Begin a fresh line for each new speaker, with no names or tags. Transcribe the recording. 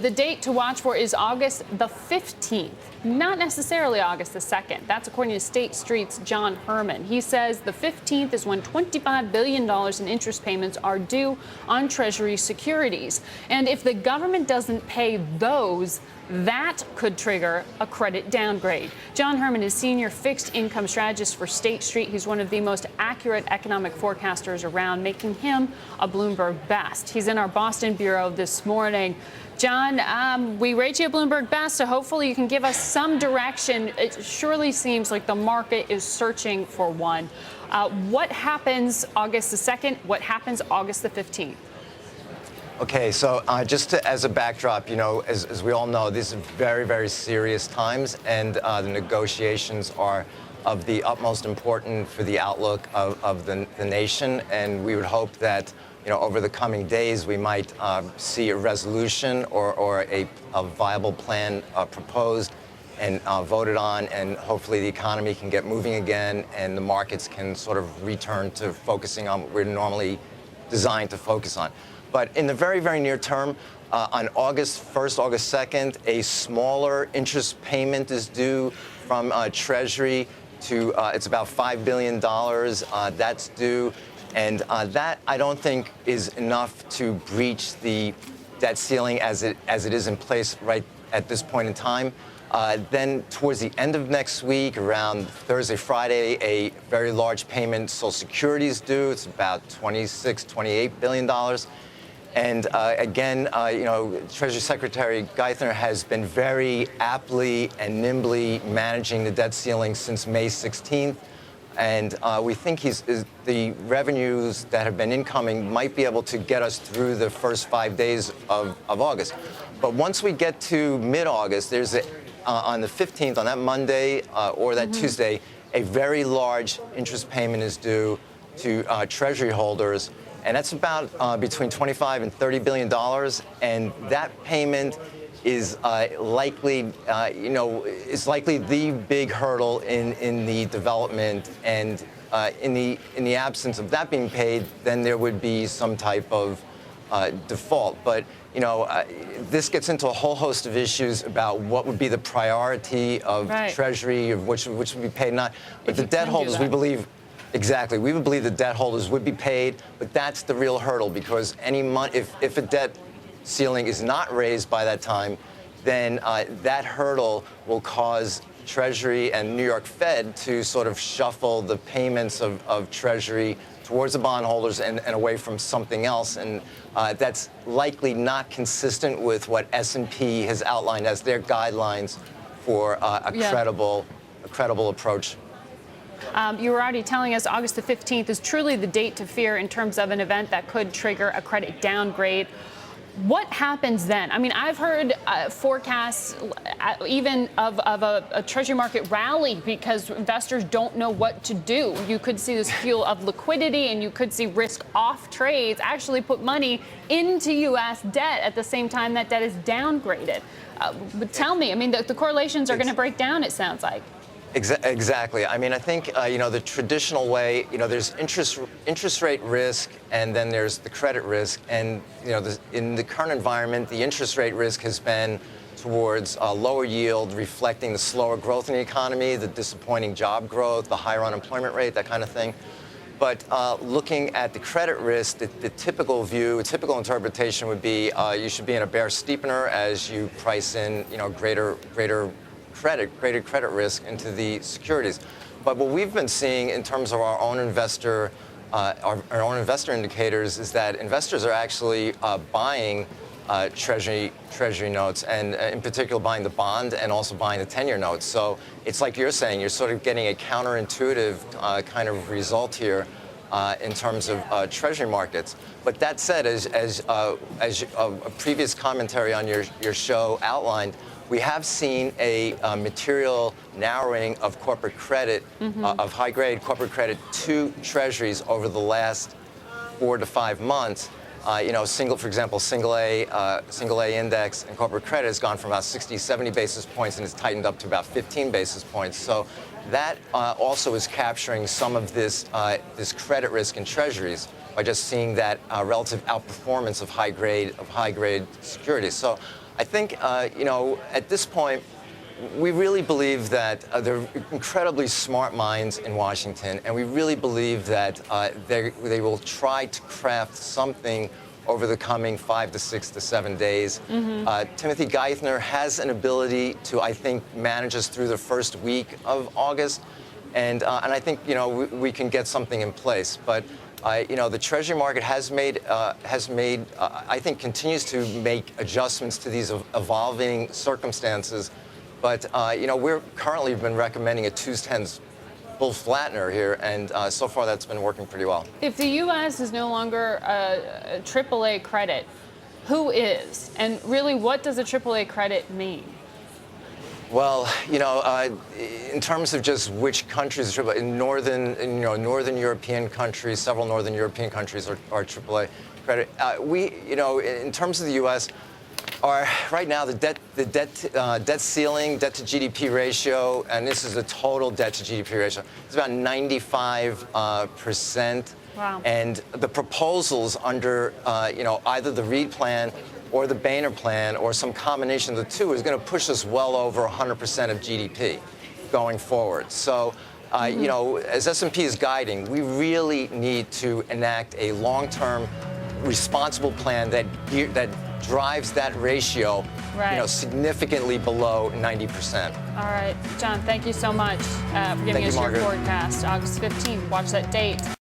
The date to watch for is August the 15th, not necessarily August the 2nd. That's according to State Street's John Herrmann. He says the 15th is when $25 billion in interest payments are due on Treasury securities. And if the government doesn't pay those, that could trigger a credit downgrade. John Herrmann is senior fixed income strategist for State Street. He's one of the most accurate economic forecasters around, making him a Bloomberg best. He's in our Boston bureau this morning. John, we rate you a Bloomberg best, so hopefully you can give us some direction. It surely seems like the market is searching for one. What happens August the 2nd? What happens August the 15th?
Okay, so as a backdrop, as we all know, these are very, very serious times, and the negotiations are of the utmost importance for the outlook of the nation. And we would hope that, over the coming days, we might see a resolution or a viable plan proposed and voted on, and hopefully the economy can get moving again, and the markets can sort of return to focusing on what we're normally designed to focus on. But in the very, very near term, on August 1st, August 2nd, a smaller interest payment is due from Treasury to, it's about $5 billion. That's due. And that, I don't think, is enough to breach the debt ceiling as it is in place right at this point in time. Then towards the end of next week, around Thursday, Friday, a very large payment, Social Security is due. It's about $28 billion. And again, Treasury Secretary Geithner has been very aptly and nimbly managing the debt ceiling since May 16th. And we think the revenues that have been incoming might be able to get us through the first 5 days of August. But once we get to mid-August, there's on the 15th, on that Monday or that Tuesday, a very large interest payment is due to Treasury holders. And that's about between $25 and $30 billion. And that payment is likely the big hurdle in the development. And in the absence of that being paid, then there would be some type of default. But this gets into a whole host of issues about what would be the priority of Treasury, of which would be paid, not. But the debt holders, we believe. Exactly. We would believe the debt holders would be paid, but that's the real hurdle, because if a debt ceiling is not raised by that time, then that hurdle will cause Treasury and New York Fed to sort of shuffle the payments of Treasury towards the bondholders and away from something else. And that's likely not consistent with what S&P has outlined as their guidelines for a credible approach.
You were already telling us August the 15th is truly the date to fear in terms of an event that could trigger a credit downgrade. What happens then? I mean, I've heard forecasts even of a Treasury market rally because investors don't know what to do. You could see this fuel of liquidity, and you could see risk-off trades actually put money into U.S. debt at the same time that debt is downgraded. But tell me, I mean, the correlations are going to break down, it sounds like.
Exactly. I mean, I think, the traditional way, there's interest rate risk, and then there's the credit risk. And, in the current environment, the interest rate risk has been towards lower yield, reflecting the slower growth in the economy, the disappointing job growth, the higher unemployment rate, that kind of thing. But looking at the credit risk, the typical interpretation would be you should be in a bear steepener as you price in, greater credit risk into the securities. But what we've been seeing in terms of our own investor indicators is that investors are actually buying Treasury notes, and in particular buying the bond and also buying the 10-year notes. So it's like you're saying, you're sort of getting a counterintuitive kind of result here in terms of Treasury markets. But that said, as a previous commentary on your show outlined, we have seen a material narrowing of corporate credit, of high-grade corporate credit to Treasuries over the last 4 to 5 months. For example, single A index and corporate credit has gone from about 60, 70 basis points and it's tightened up to about 15 basis points. So that also is capturing some of this credit risk in Treasuries by just seeing that relative outperformance of high-grade securities. So I think, at this point, we really believe that there are incredibly smart minds in Washington, and we really believe that they will try to craft something over the coming 5 to 6 to 7 days. Timothy Geithner has an ability to, I think, manage us through the first week of August, and I think we can get something in place. But the Treasury market has made, I think, continues to make adjustments to these evolving circumstances. But, we're currently been recommending a 2s10s bull flattener here, and so far that's been working pretty well. If
the U.S. is no longer a AAA credit, who is? And really, what does a AAA credit mean?
Well, in terms of just which countries, in northern European countries, several northern European countries are AAA credit. In terms of the U.S., right now the debt ceiling, debt to GDP ratio, and this is the total debt to GDP ratio, it's about 95%.
Wow.
And the proposals under either the Reid plan or the Boehner plan or some combination of the two is going to push us well over 100% of GDP going forward. So, as S&P is guiding, we really need to enact a long-term, responsible plan that drives that ratio, significantly below 90%.
All right, John, thank you so much for giving us your forecast. August 15th, watch that date.